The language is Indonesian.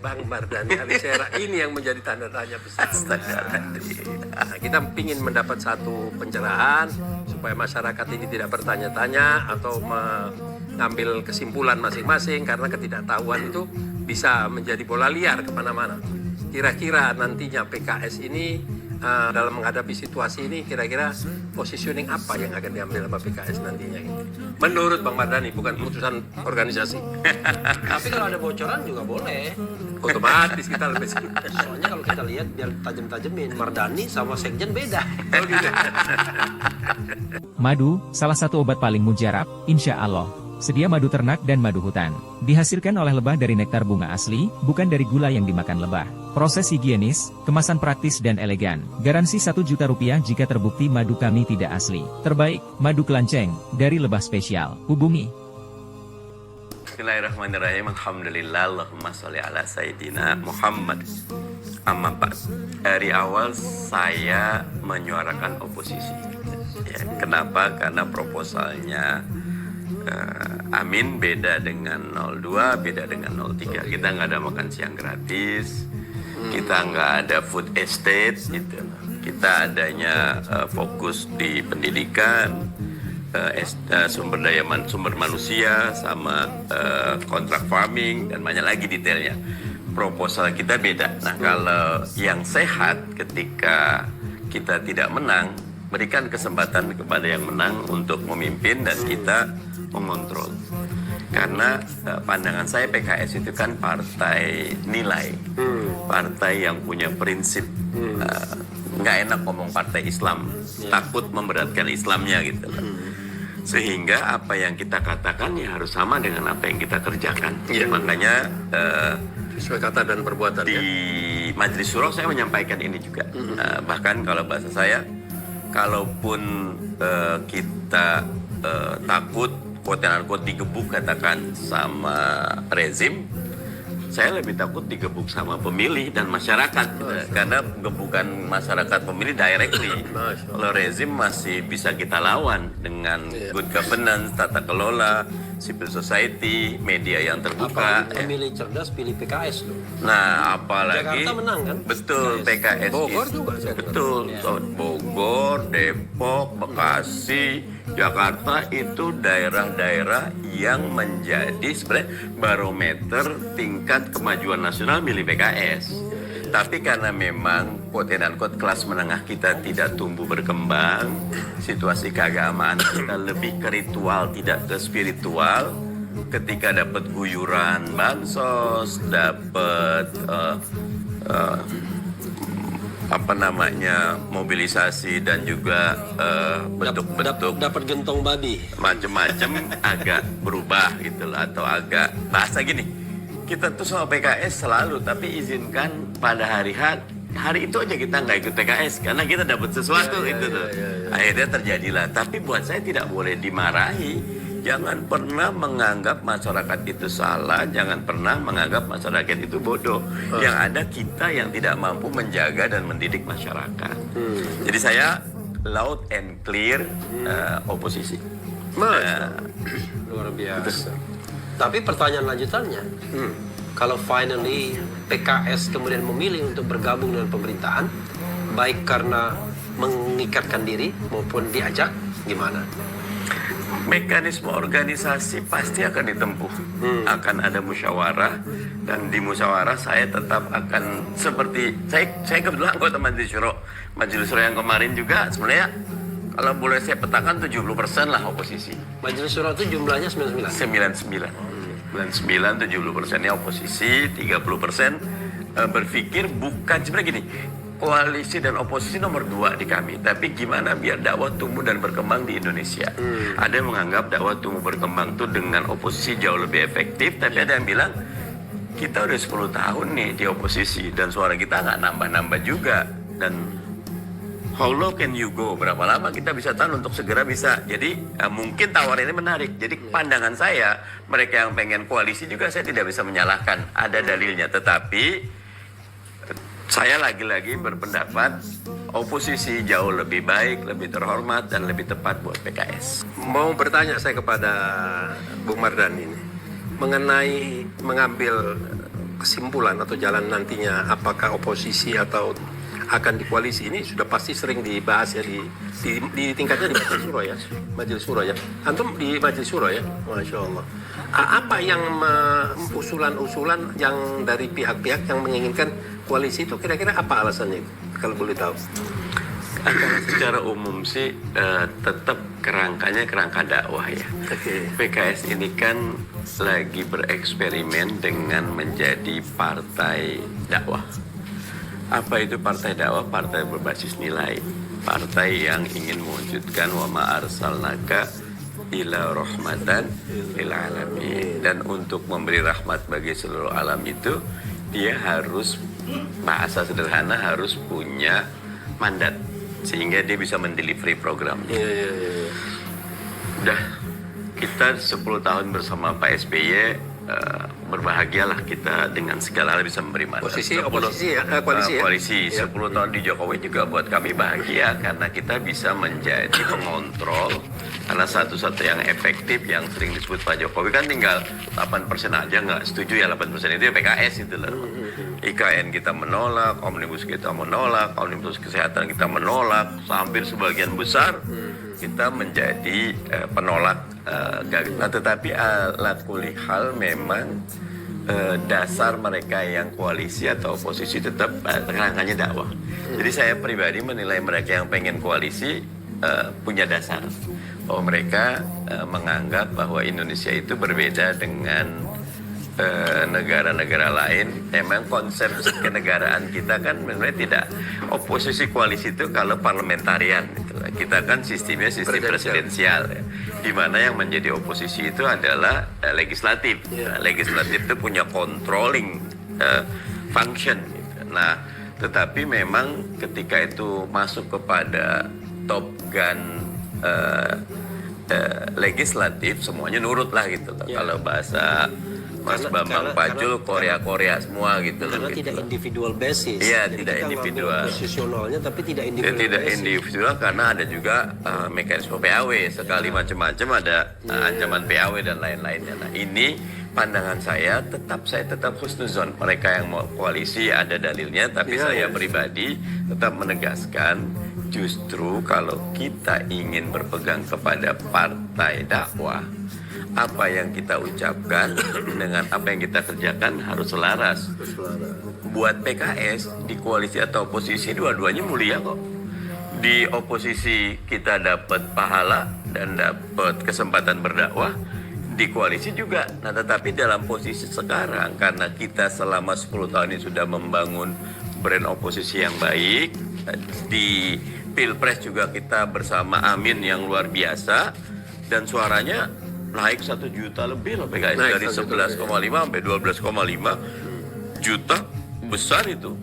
Bang Mardhani Alisera ini yang menjadi tanda tanya besar. Nah, kita ingin mendapat satu pencerahan supaya masyarakat ini tidak bertanya-tanya atau mengambil kesimpulan masing-masing, karena ketidaktahuan itu bisa menjadi bola liar kemana-mana. Kira-kira nantinya PKS ini dalam menghadapi situasi ini, kira-kira positioning apa yang akan diambil sama PKS nantinya gitu. Menurut Bang Mardhani, bukan keputusan organisasi. Tapi kalau ada bocoran juga boleh. Otomatis kita lebih Soalnya kalau kita lihat biar tajam-tajamin, Mardhani sama Sekjen beda. oh, gitu. Madu, salah satu obat paling mujarab, insya Allah. Sedia madu ternak dan madu hutan. Dihasilkan oleh lebah dari nektar bunga asli, bukan dari gula yang dimakan lebah. Proses higienis, kemasan praktis dan elegan. Garansi 1 juta rupiah jika terbukti madu kami tidak asli. Terbaik, madu kelanceng, dari lebah spesial. Hubungi. Bismillahirrahmanirrahim. Alhamdulillah, Allahumma sholli ala Sayyidina Muhammad. Amma ba'd. Dari awal saya menyuarakan oposisi. Ya, kenapa? Karena proposalnya Amin beda dengan 02, beda dengan 03. Kita nggak ada makan siang gratis, kita nggak ada food estate, gitu. Kita adanya fokus di pendidikan, sumber manusia, sama kontrak farming, dan banyak lagi detailnya. Proposal kita beda. Nah, kalau yang sehat ketika kita tidak menang, berikan kesempatan kepada yang menang untuk memimpin dan kita mengontrol. Karena pandangan saya PKS itu kan partai nilai, partai yang punya prinsip. Nggak enak ngomong partai Islam, takut memberatkan Islamnya gitu. Sehingga apa yang kita katakan ya harus sama dengan apa yang kita kerjakan. Makanya Sesuai kata dan perbuatan di Majelis Syuro saya menyampaikan ini juga. Bahkan kalau bahasa saya, kalaupun kita takut quote-unquote digebuk katakan sama rezim, saya lebih takut digebuk sama pemilih dan masyarakat gitu. Karena gebukan masyarakat pemilih directly. Kalau rezim masih bisa kita lawan dengan good governance, tata kelola, civil society, media yang terbuka. Pemilih cerdas pilih PKS loh. Nah, apalagi Jakarta menang kan? Betul, PKS Bogor itu. juga saya dengar. Betul, Bogor, Depok, Bekasi, Jakarta itu daerah-daerah yang menjadi sebenarnya barometer tingkat kemajuan nasional milik PKS. Tapi karena memang quote-unquote kelas menengah kita tidak tumbuh berkembang, situasi keagamaan kita lebih ke ritual, tidak ke spiritual. Ketika dapat guyuran bansos, dapat mobilisasi dan juga bentuk-bentuk Dapat gentong babi. macam-macam agak berubah gitu loh, atau agak bahasa gini, kita tuh sama PKS selalu, tapi izinkan pada hari itu aja kita nggak ikut PKS karena kita dapat sesuatu itu tuh. Akhirnya terjadilah. Tapi buat saya tidak boleh dimarahi. Jangan pernah menganggap masyarakat itu salah, jangan pernah menganggap masyarakat itu bodoh. Yang ada kita yang tidak mampu menjaga dan mendidik masyarakat. Jadi saya loud and clear oposisi. Luar biasa. Tapi pertanyaan lanjutannya, kalau finally PKS kemudian memilih untuk bergabung dengan pemerintahan, baik karena mengikatkan diri maupun diajak, gimana? Mekanisme organisasi pasti akan ditempuh. Akan ada musyawarah, dan di musyawarah saya tetap akan seperti saya kebetulan anggota Majelis Syuro yang kemarin juga sebenarnya kalau boleh saya petakan 70% lah oposisi. Majelis Syuro itu jumlahnya 99. 99, 70%-nya oposisi, 30% berpikir bukan sebenarnya gini. Koalisi dan oposisi nomor 2 di kami, tapi gimana biar dakwah tumbuh dan berkembang di Indonesia. Ada yang menganggap dakwah tumbuh berkembang itu dengan oposisi jauh lebih efektif, tapi ada yang bilang kita udah 10 tahun nih di oposisi dan suara kita nggak nambah-nambah juga, dan how low can you go, berapa lama kita bisa tahan untuk segera bisa. Jadi mungkin tawaran ini menarik. Jadi pandangan saya, mereka yang pengen koalisi juga saya tidak bisa menyalahkan, ada dalilnya, tetapi saya lagi-lagi berpendapat oposisi jauh lebih baik, lebih terhormat, dan lebih tepat buat PKS. Mau bertanya saya kepada Bung Mardhani ini mengenai mengambil kesimpulan atau jalan nantinya apakah oposisi atau akan di koalisi ini sudah pasti sering dibahas ya di tingkatnya di Majelis Syuro ya, Majelis Syuro ya. Antum di Majelis Syuro ya, Masya Allah. Apa yang usulan-usulan yang dari pihak-pihak yang menginginkan koalisi itu kira-kira apa alasannya kalau boleh tahu? Secara umum sih tetap kerangkanya kerangka dakwah ya. Oke. PKS ini kan lagi bereksperimen dengan menjadi partai dakwah. Apa itu partai dakwah? Partai berbasis nilai. Partai yang ingin mewujudkan wa ma arsalnaka ila rahmatan lil alamin. Dan untuk memberi rahmat bagi seluruh alam itu, dia harus, bahasa sederhana, harus punya mandat sehingga dia bisa mendelivery programnya. Udah kita 10 tahun bersama Pak SBY, berbahagialah kita dengan segala hal bisa memberi mandat. Posisi oposisi ya, koalisi ya. Koalisi 10 tahun di Jokowi juga buat kami bahagia karena kita bisa menjadi pengontrol. Karena satu-satu yang efektif yang sering disebut Pak Jokowi kan tinggal 8% aja nggak setuju ya, 8% itu ya PKS itu loh. IKN kita menolak, Omnibus kita menolak, Omnibus kesehatan kita menolak, hampir sebagian besar kita menjadi penolak. Nah, tetapi alat kuli hal memang dasar mereka yang koalisi atau oposisi tetap kerangkanya dakwah. Jadi saya pribadi menilai mereka yang pengen koalisi punya dasar bahwa mereka menganggap bahwa Indonesia itu berbeda dengan negara-negara lain. Emang konsep kenegaraan kita kan sebenarnya tidak. Oposisi koalisi itu kalau parlementarian gitu. Kita kan sistemnya sistem presidensial ya. Di mana yang menjadi oposisi itu adalah legislatif. Nah, legislatif itu punya controlling function gitu. Nah, tetapi memang ketika itu masuk kepada top gun legislatif, semuanya nurut lah gitu. Kalau bahasa Mas Bambang Pacul, Korea semua gitu. Karena gitu. tidak individual basis. Iya, Jadi tidak kita individual. Posisionalnya tapi tidak individual. Tidak basis. individual karena ada juga mekanisme PAW. Sekali macam-macam ada ancaman PAW dan lain-lainnya. Nah, ini pandangan saya tetap husnuzon. Mereka yang mau koalisi ada dalilnya, tapi saya pribadi tetap menegaskan justru kalau kita ingin berpegang kepada partai dakwah, apa yang kita ucapkan dengan apa yang kita kerjakan harus selaras. Buat PKS di koalisi atau oposisi dua-duanya mulia kok. Di oposisi kita dapat pahala dan dapat kesempatan berdakwah, di koalisi juga. Nah, tetapi dalam posisi sekarang karena kita selama 10 tahun ini sudah membangun brand oposisi yang baik, di Pilpres juga kita bersama Amin yang luar biasa dan suaranya naik 1 juta lebih loh PKS, dari 11,5 sampai 12,5 juta, besar itu.